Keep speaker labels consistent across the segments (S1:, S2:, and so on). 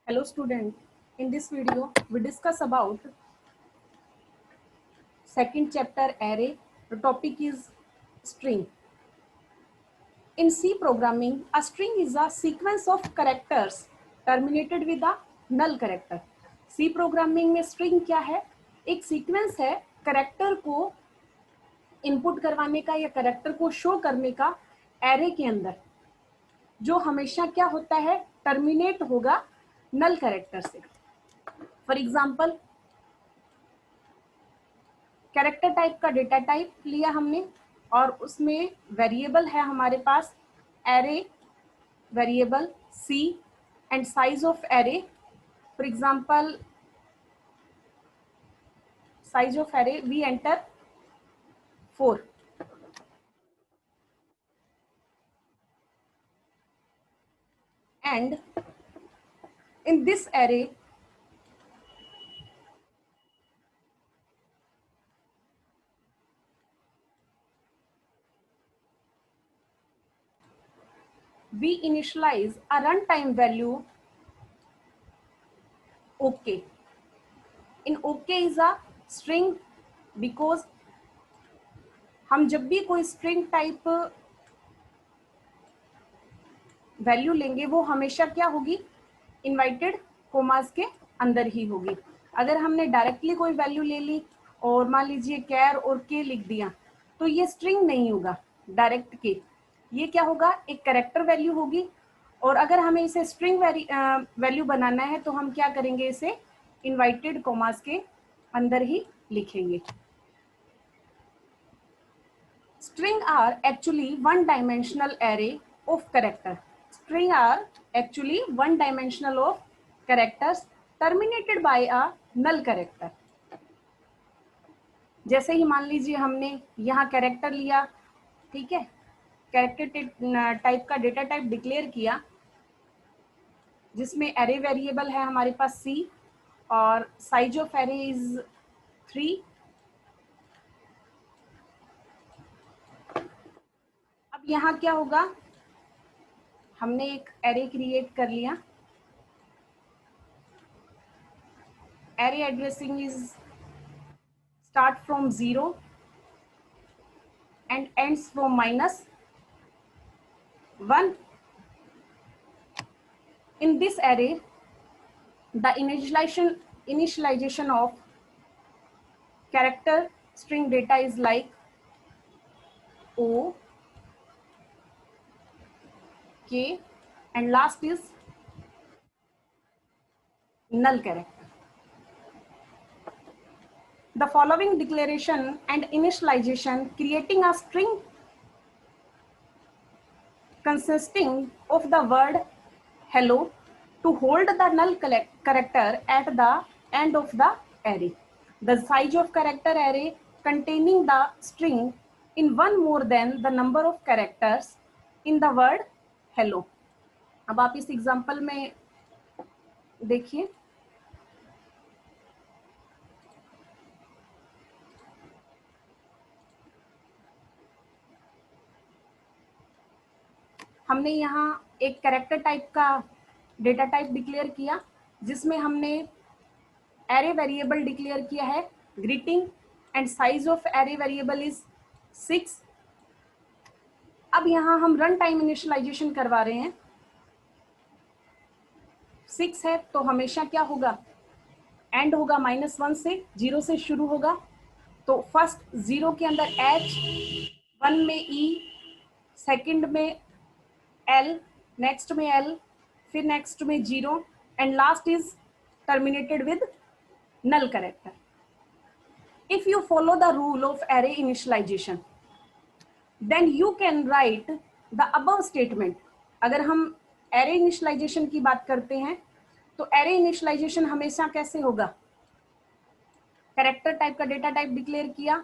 S1: Hello student, in this video we discuss about second chapter array. The topic is string. In C programming, a string is a sequence of characters terminated with a null character. C programming में string क्या है? एक sequence है character को input करवाने का या character को show करने का array के अंदर, जो हमेशा क्या होता है, terminate होगा null character से. For example, कैरेक्टर टाइप का डेटा टाइप लिया हमने और उसमें वेरिएबल है हमारे पास array variable C and size of array. For example size of array we enter 4 and in this array we initialize a runtime value OK. In OK is a string because हम जब भी कोई string type value लेंगे वो हमेशा क्या होगी, invited commas के अंदर ही होगी. अगर हमने डायरेक्टली कोई वैल्यू ले ली और मान लीजिए कैर और के लिख दिया तो ये स्ट्रिंग नहीं होगा डायरेक्ट के, ये क्या होगा, एक कैरेक्टर वैल्यू होगी. और अगर हमें इसे स्ट्रिंग वैल्यू बनाना है तो हम क्या करेंगे, इसे इन्वाइटेड कोमास के अंदर ही लिखेंगे. String are actually one dimensional array of character. String are actually one dimensional of characters terminated by a null character. जैसे ही मान लीजिए हमने यहाँ कैरेक्टर लिया, ठीक है, कैरेक्टर टाइप का डेटा टाइप डिक्लेयर किया जिसमें एरे वेरिएबल है हमारे पास C और साइज ऑफ एरे इज 3. अब यहाँ क्या होगा, हमने एक एरे क्रिएट कर लिया. Array addressing is start from 0 and ends from -1. In this array, the initialization of character string data is like O, K, and last is null character. The following declaration and initialization creating a string consisting of the word hello to hold the null character at the end of the array. The size of character array containing the string in one more than the number of characters in the word hello. अब आप इस example में देखिए, हमने यहाँ एक character type का data type declare किया जिसमें हमने एरे वेरिएबल डिक्लेयर किया है greeting and size of array variable is 6. अब यहाँ हम रन टाइम इनिशियलाइजेशन करवा रहे हैं. 6 है तो हमेशा क्या होगा, एंड होगा -1 से, 0 से शुरू होगा. तो फर्स्ट 0 के अंदर H, 1 में E, सेकंड में L, नेक्स्ट में L, फिर नेक्स्ट में 0 and last is terminated with null character. If you follow the rule of array initialization, then you can write the above statement. अगर हम array initialization की बात करते हैं तो array initialization हमेशा कैसे होगा, कैरेक्टर टाइप का डेटा टाइप डिक्लेयर किया,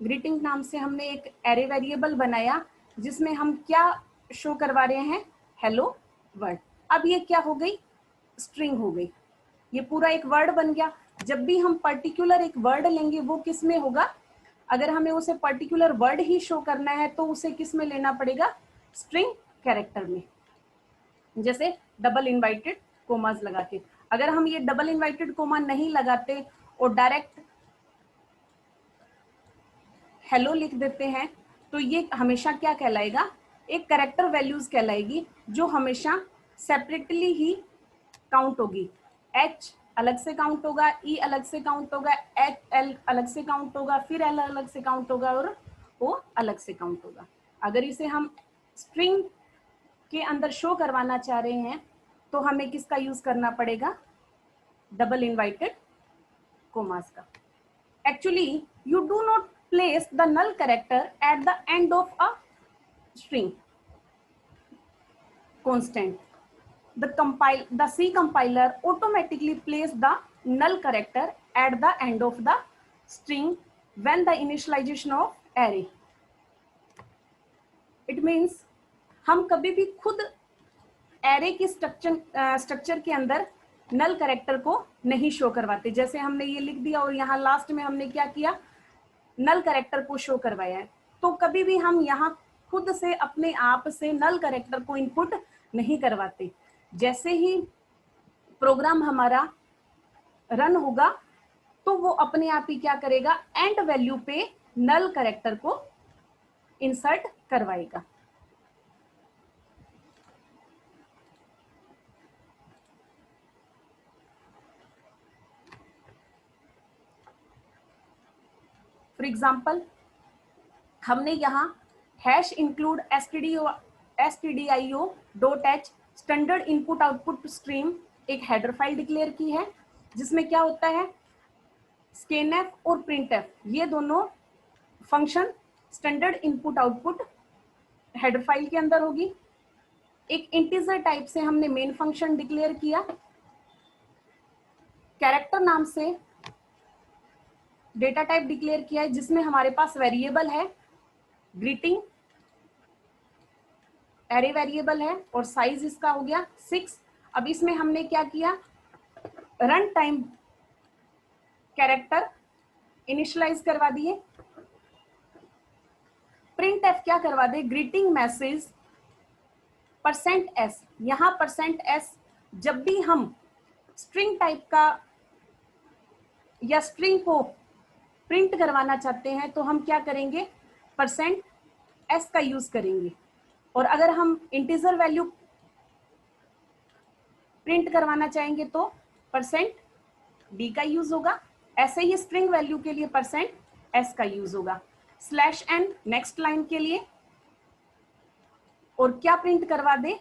S1: ग्रीटिंग नाम से हमने एक एरे वेरिएबल बनाया जिसमें हम क्या शो करवा रहे हैं, हेलो वर्ड. अब ये क्या हो गई, स्ट्रिंग हो गई. ये पूरा एक वर्ड बन गया. जब भी हम पर्टिकुलर एक वर्ड लेंगे वो किस में होगा, अगर हमें उसे पर्टिकुलर वर्ड ही शो करना है तो उसे किस में लेना पड़ेगा, स्ट्रिंग कैरेक्टर में, जैसे डबल इन्वाइटेड कोमास लगा के. अगर हम ये डबल इन्वर्टेड कोमा नहीं लगाते और डायरेक्ट हेलो लिख देते हैं तो ये हमेशा क्या कहलाएगा, एक कैरेक्टर वैल्यूज कहलाएगी जो हमेशा सेपरेटली ही काउंट होगी। एच अलग से काउंट होगा, ई अलग से काउंट होगा, एच एल अलग से काउंट होगा, फिर एल अलग से काउंट होगा और ओ अलग से काउंट होगा। अगर इसे हम स्ट्रिंग के अंदर शो करवाना चाह रहे हैं तो हमें किसका यूज करना पड़ेगा, डबल इन्वाइटेड कोमास का। Actually you do not place the null character at the end of a string constant. The C compiler automatically place the null character at the end of the string when the initialization of array. It means हम कभी भी खुद array की structure के अंदर null character को नहीं show करवाते। जैसे हमने ये लिख दिया और यहाँ लास्ट में हमने क्या किया, नल कैरेक्टर को शो करवाया है। तो कभी भी हम यहाँ खुद से अपने आप से नल कैरेक्टर को इनपुट नहीं करवाते। जैसे ही प्रोग्राम हमारा रन होगा तो वो अपने आप ही क्या करेगा, एंड वैल्यू पे नल कैरेक्टर को इंसर्ट करवाएगा। फॉर एग्जाम्पल हमने यहाँ hash include stdio dot H standard input output stream एक हेडर फाइल डिक्लेयर की है, जिसमें क्या होता है, स्कैनएफ और प्रिंटएफ ये दोनों function standard input output header file के अंदर होगी। एक इंटीजर टाइप से हमने मेन फंक्शन डिक्लेयर किया, कैरेक्टर नाम से डेटा टाइप डिक्लेयर किया है जिसमें हमारे पास वेरिएबल है ग्रीटिंग, एरे वेरिएबल है और साइज इसका हो गया 6। अब इसमें हमने क्या किया, रन टाइम कैरेक्टर इनिशियलाइज करवा दिए। प्रिंट एफ क्या करवा दे, ग्रीटिंग मैसेज %s। यहां %s जब भी हम स्ट्रिंग टाइप का या स्ट्रिंग को प्रिंट करवाना चाहते हैं तो हम क्या करेंगे, %s का यूज करेंगे। और अगर हम इंटीजर वैल्यू प्रिंट करवाना चाहेंगे तो %d का यूज होगा। ऐसे ही स्ट्रिंग वैल्यू के लिए %s का यूज होगा। /n नेक्स्ट लाइन के लिए, और क्या प्रिंट करवा दे,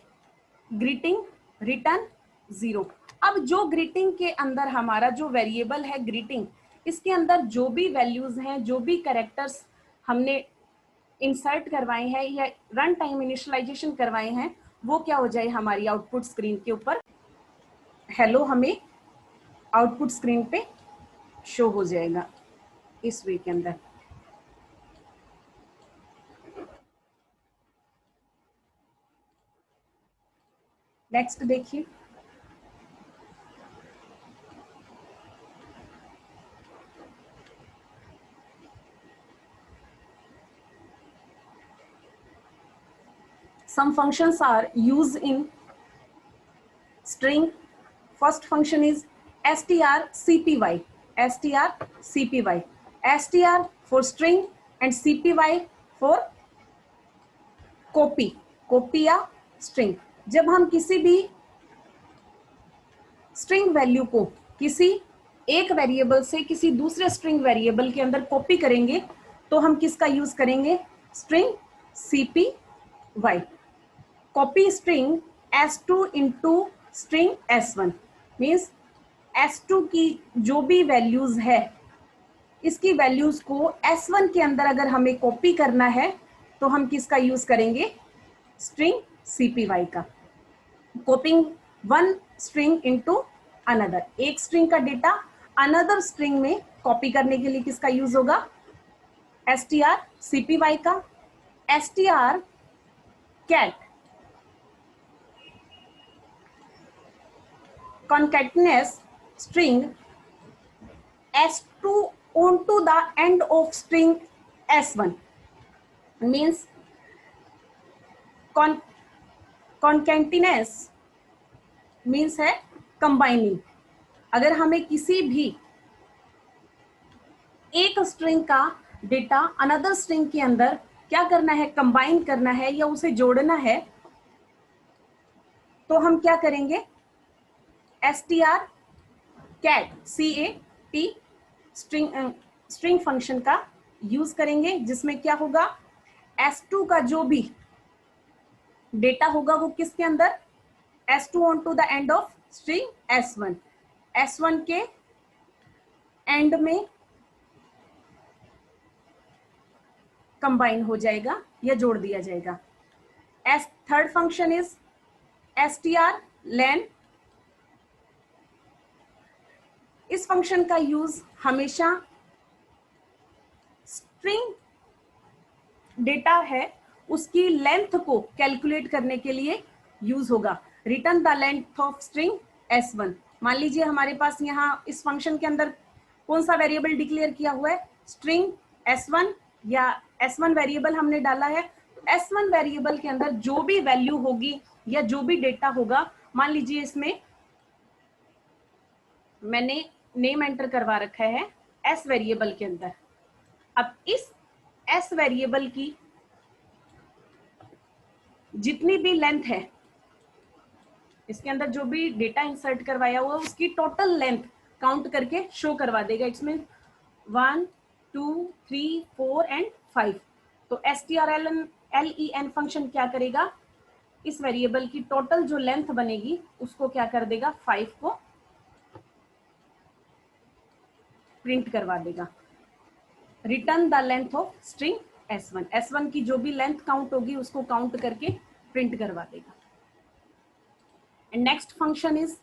S1: ग्रीटिंग रिटर्न 0। अब जो ग्रीटिंग के अंदर हमारा जो वेरिएबल है ग्रीटिंग, इसके अंदर जो भी वैल्यूज हैं, जो भी कैरेक्टर्स हमने इंसर्ट करवाए हैं या रन टाइम इनिशियलाइजेशन करवाए हैं, वो क्या हो जाए, हमारी आउटपुट स्क्रीन के ऊपर हेलो हमें आउटपुट स्क्रीन पे शो हो जाएगा इस वे के अंदर। नेक्स्ट देखिए, some functions are used in string. First function is strcpy. strcpy, str for string and cpy for copy या string। जब हम किसी भी स्ट्रिंग वैल्यू को किसी एक वेरिएबल से किसी दूसरे स्ट्रिंग वेरिएबल के अंदर कॉपी करेंगे तो हम किसका यूज करेंगे, string cpy। Copy string s2 into string s1 means s2 की जो भी वैल्यूज है इसकी वैल्यूज को s1 के अंदर अगर हमें कॉपी करना है तो हम किसका यूज करेंगे, स्ट्रिंग cpy का। कॉपिंग वन स्ट्रिंग इनटू अनदर, एक स्ट्रिंग का डेटा अनदर स्ट्रिंग में कॉपी करने के लिए किसका यूज होगा, strcpy का। str cat concatenates string s2 onto the end of string s1 means concatenates means है combining, अगर हमें किसी भी एक स्ट्रिंग का डेटा अनदर स्ट्रिंग के अंदर क्या करना है, कंबाइन करना है या उसे जोड़ना है, तो हम क्या करेंगे, str cat स्ट्रिंग फंक्शन का यूज करेंगे, जिसमें क्या होगा, s2 का जो भी डेटा होगा वो किसके अंदर, s2 on to the end of string s1, s1 के एंड में कंबाइन हो जाएगा या जोड़ दिया जाएगा। Third function is str len। इस फंक्शन का यूज हमेशा स्ट्रिंग डेटा है उसकी लेंथ को कैलकुलेट करने के लिए यूज होगा। Return the length of string s1। मान लीजिए हमारे पास यहाँ इस फंक्शन के अंदर कौन सा वेरिएबल डिक्लेयर किया हुआ है, स्ट्रिंग s1 या s1 वेरिएबल हमने डाला है। s1 वेरिएबल के अंदर जो भी वैल्यू होगी या जो भी डेटा होगा, मान लीजिए इसमें मैंने नेम एंटर करवा रखा है s वेरिएबल के अंदर। अब इस s वेरिएबल की जितनी भी लेंथ है, इसके अंदर जो भी डेटा इंसर्ट करवाया हुआ उसकी टोटल लेंथ काउंट करके शो करवा देगा। इसमें 1 2 3 4 एंड 5। तो strlen फंक्शन क्या करेगा, इस वेरिएबल की टोटल जो लेंथ बनेगी उसको क्या कर देगा, 5 को प्रिंट करवा देगा। Return the length of string s1। s1 की जो भी लेंथ काउंट होगी उसको काउंट करके प्रिंट करवा देगा। And next function is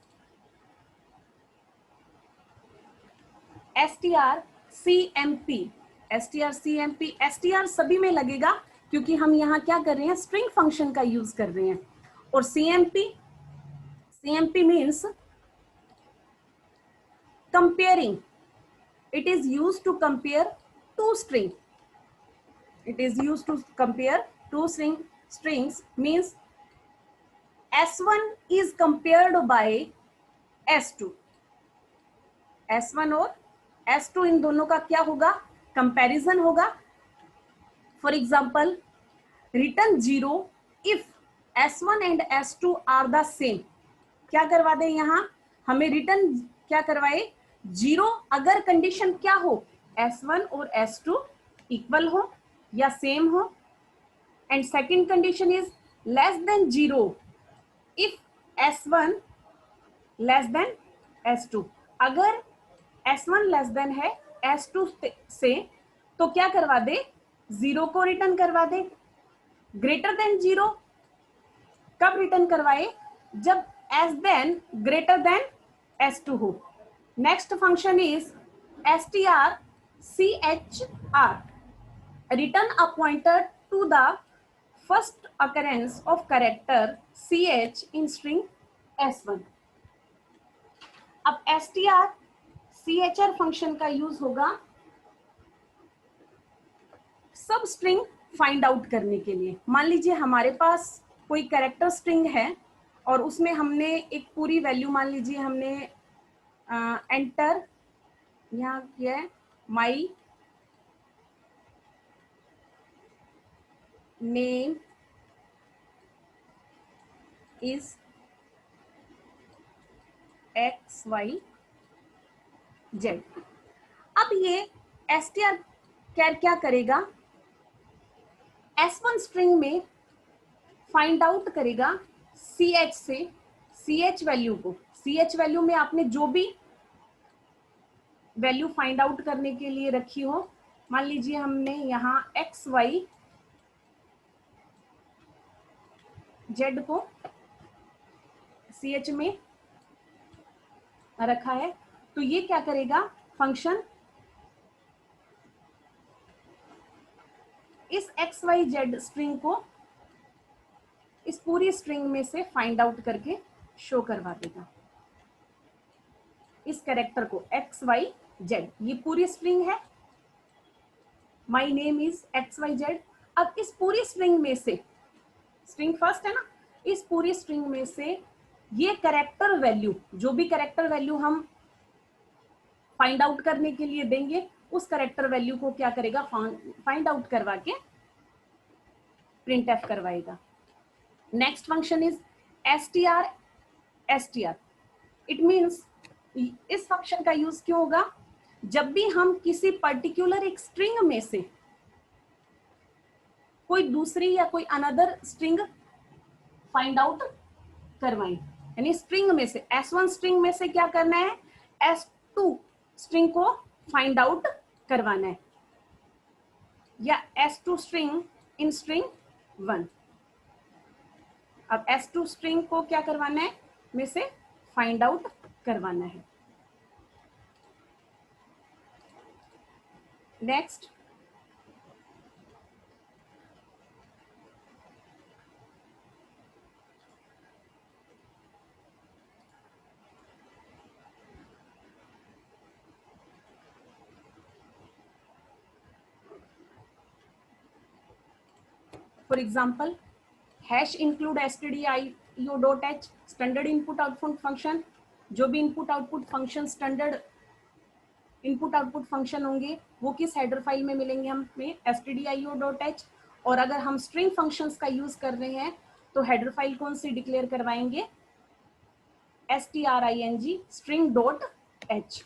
S1: strcmp। strcmp str सभी में लगेगा क्योंकि हम यहाँ क्या कर रहे हैं, स्ट्रिंग फंक्शन का यूज कर रहे हैं। और cmp means comparing, it is used to compare two string, it is used to compare two strings means s1 is compared by s2, s1 और s2 इन दोनों का क्या होगा, कंपैरिजन होगा। For example return 0 if s1 and s2 are the same. क्या करवा दें यहाँ, हमें रिटर्न क्या करवाए, 0 अगर कंडीशन क्या हो, s1 और s2 इक्वल हो या सेम हो। And second condition is less than 0 if s1 less than s2। अगर s1 लेस देन है s2 से तो क्या करवा दे, 0 को रिटर्न करवा दे। ग्रेटर देन 0 कब रिटर्न करवाए, जब s then greater than s2 हो। Next function is strchr, return a pointer to the first occurrence of character ch in string s1। अब strchr फंक्शन का यूज होगा सब स्ट्रिंग फाइंड आउट करने के लिए। मान लीजिए हमारे पास कोई कैरेक्टर स्ट्रिंग है और उसमें हमने एक पूरी वैल्यू, मान लीजिए हमने एंटर यहाँ किया है, माई नेम इज XYZ। अब ये strchr क्या करेगा, s1 स्ट्रिंग में फाइंड आउट करेगा ch से, ch वैल्यू को, ch वैल्यू में आपने जो भी वैल्यू फाइंड आउट करने के लिए रखी हो, मान लीजिए हमने यहाँ XYZ को ch में रखा है, तो ये क्या करेगा फंक्शन, इस XYZ स्ट्रिंग को इस पूरी स्ट्रिंग में से फाइंड आउट करके शो करवा देगा। इस कैरेक्टर को XYZ, ये पूरी स्ट्रिंग है, माई नेम इज XYZ। अब इस पूरी स्ट्रिंग में से, स्ट्रिंग फर्स्ट है ना, इस पूरी स्ट्रिंग में से ये कैरेक्टर वैल्यू, जो भी कैरेक्टर वैल्यू हम फाइंड आउट करने के लिए देंगे, उस करेक्टर वैल्यू को क्या करेगा, फाइंड आउट करवा के प्रिंट एफ करवाएगा। Next function is str str। It means इस फंक्शन का यूज क्यों होगा, जब भी हम किसी पर्टिकुलर एक स्ट्रिंग में से कोई दूसरी या कोई अनदर स्ट्रिंग फाइंड आउट करवाएं, यानी स्ट्रिंग में से S1 स्ट्रिंग में से क्या करना है, S2 स्ट्रिंग को फाइंड आउट करवाना है, या S2 स्ट्रिंग इन स्ट्रिंग 1। अब S2 स्ट्रिंग को क्या करवाना है, में से फाइंड आउट करवाना है। Next, for example hash include stdio.h standard input output function. जो भी input output function standard input output function होंगे वो किस हेडर फाइल में मिलेंगे हमें, stdio.h। और अगर हम स्ट्रिंग फंक्शंस का यूज कर रहे हैं तो हेडर फाइल कौन सी डिक्लेयर करवाएंगे, string string.h।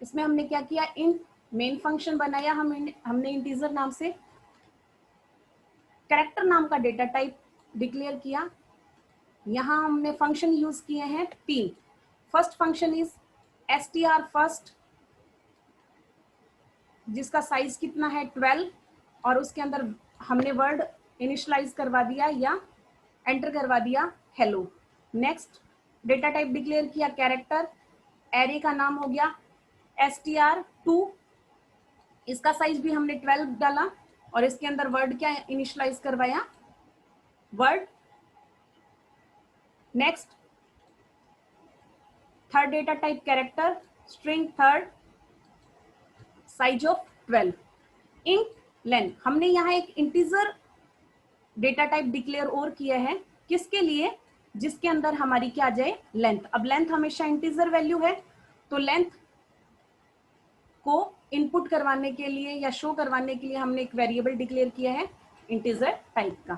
S1: इसमें हमने क्या किया, इन मेन फंक्शन बनाया, हमने इंटीजर नाम से कैरेक्टर नाम का डेटा टाइप डिक्लेयर किया। यहां हमने फंक्शन यूज किए हैं 3। First function is str first, जिसका साइज कितना है 12, और उसके अंदर हमने वर्ड इनिशियलाइज करवा दिया या एंटर करवा दिया hello. Next, data type declare किया कैरेक्टर, एरे का नाम हो गया str2, इसका साइज भी हमने 12 डाला, और इसके अंदर वर्ड क्या इनिशियलाइज करवाया, word. Next, third data type character, string third, size of 12, int length. हमने यहाँ एक इंटीजर डेटा टाइप डिक्लेयर और किया है, किसके लिए, जिसके अंदर हमारी क्या आ जाए, लेंथ। अब लेंथ हमेशा इंटीजर वैल्यू है, तो लेंथ को इनपुट करवाने के लिए या शो करवाने के लिए हमने एक वेरिएबल डिक्लेयर किया है इंटीजर टाइप का।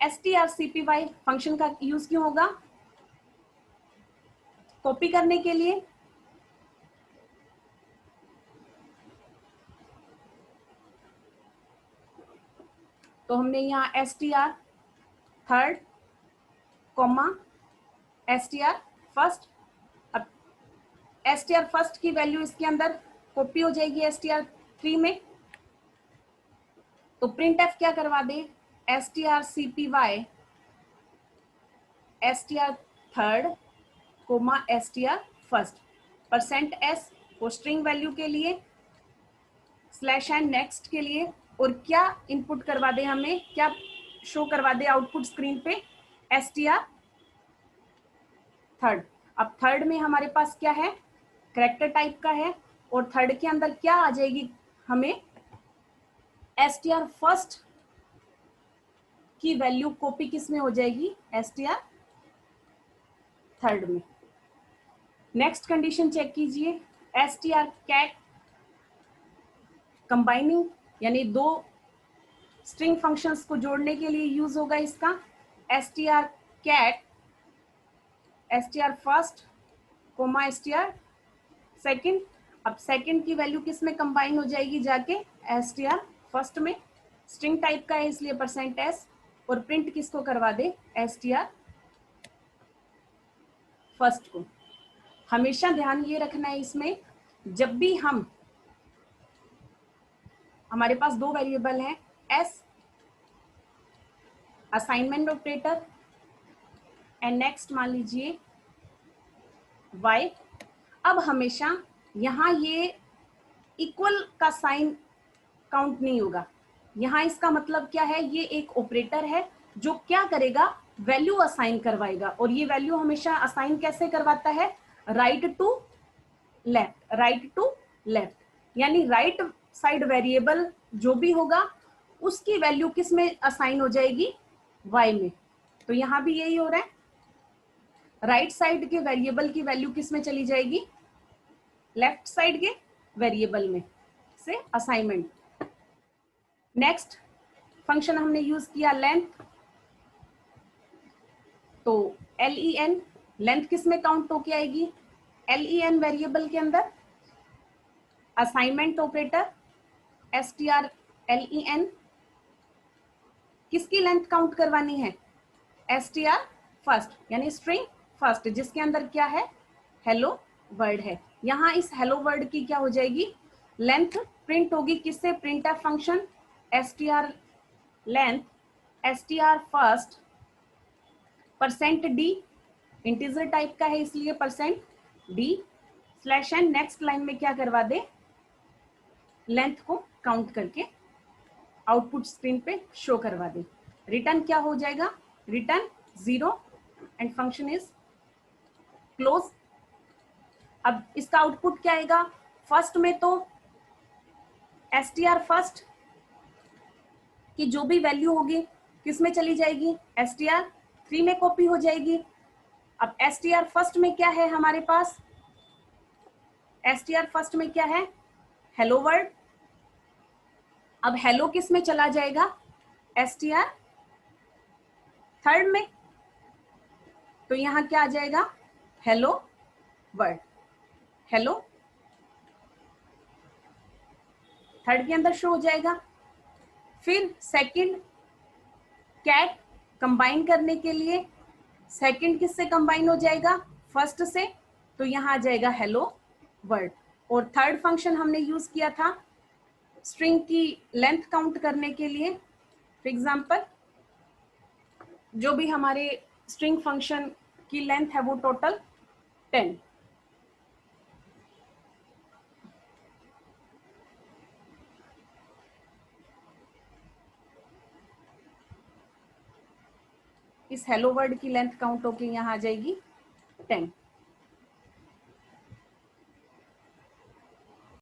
S1: strcpy फंक्शन का यूज क्यों होगा, कॉपी करने के लिए। तो हमने यहाँ str third comma str first. अब str फर्स्ट की वैल्यू इसके अंदर कॉपी हो जाएगी str3 में, तो प्रिंट एफ क्या करवा दे, strcpy str third comma str first, %s वो स्ट्रिंग वैल्यू के लिए, /n नेक्स्ट के लिए, और क्या इनपुट करवा दे, हमें क्या शो करवा दे आउटपुट स्क्रीन पे, str थर्ड। अब थर्ड में हमारे पास क्या है, कैरेक्टर टाइप का है, और थर्ड के अंदर क्या आ जाएगी, हमें str फर्स्ट की वैल्यू कॉपी किस में हो जाएगी, str थर्ड में। नेक्स्ट कंडीशन चेक कीजिए, str cat कंबाइनिंग, यानी दो स्ट्रिंग फंक्शंस को जोड़ने के लिए यूज होगा इसका, str cat str first comma str second. अब सेकंड की वैल्यू किस में कंबाइन हो जाएगी, जाके str फर्स्ट में, स्ट्रिंग टाइप का है इसलिए %s, और प्रिंट किसको करवा दे, str फर्स्ट को। हमेशा ध्यान ये रखना है इसमें, जब भी हमारे पास दो वेरिएबल हैं, s assignment operator, and next मान लीजिए y। अब हमेशा यहाँ ये इक्वल का साइन काउंट नहीं होगा, यहाँ इसका मतलब क्या है, ये एक ऑपरेटर है जो क्या करेगा, वैल्यू असाइन करवाएगा, और ये वैल्यू हमेशा असाइन कैसे करवाता है, राइट टू लेफ्ट, यानी राइट साइड वेरिएबल जो भी होगा उसकी वैल्यू किस में असाइन हो जाएगी, y में। तो यहाँ भी यही हो रहा है, राइट साइड के वेरिएबल की वैल्यू किस में चली जाएगी, लेफ्ट साइड के वेरिएबल में से असाइनमेंट। नेक्स्ट फंक्शन हमने यूज किया लेंथ, तो len लेंथ किस में काउंट होके आएगी, len वेरिएबल के अंदर, असाइनमेंट ऑपरेटर strlen किसकी लेंथ काउंट करवानी है, str फर्स्ट यानी स्ट्रिंग फर्स्ट जिसके अंदर क्या है, हेलो वर्ड है। यहां इस हेलो वर्ड की क्या हो जाएगी, लेंथ प्रिंट होगी किससे, print f function str length str first %d integer type का है इसलिए %d slash n, next line में क्या करवा दे, लेंथ को काउंट करके आउटपुट स्क्रीन पे शो करवा दे। रिटर्न क्या हो जाएगा, return 0 and function is close. अब इसका आउटपुट क्या आएगा, फर्स्ट में तो str फर्स्ट की जो भी वैल्यू होगी किस में चली जाएगी, str 3 में कॉपी हो जाएगी। अब str फर्स्ट में क्या है हमारे पास, str फर्स्ट में क्या है, हेलो वर्ड। अब हेलो किस में चला जाएगा, str थर्ड में, तो यहां क्या आ जाएगा, हेलो वर्ड, हेलो थर्ड के अंदर शो हो जाएगा। फिर सेकंड कैट कंबाइन करने के लिए सेकंड किससे कंबाइन हो जाएगा, फर्स्ट से, तो यहां आ जाएगा हेलो वर्ड। और थर्ड फंक्शन हमने यूज किया था स्ट्रिंग की लेंथ काउंट करने के लिए। फॉर एग्जांपल जो भी हमारे स्ट्रिंग फंक्शन की लेंथ है वो टोटल 10, इस हेलो वर्ड की लेंथ काउंट होके यहाँ आ जाएगी 10।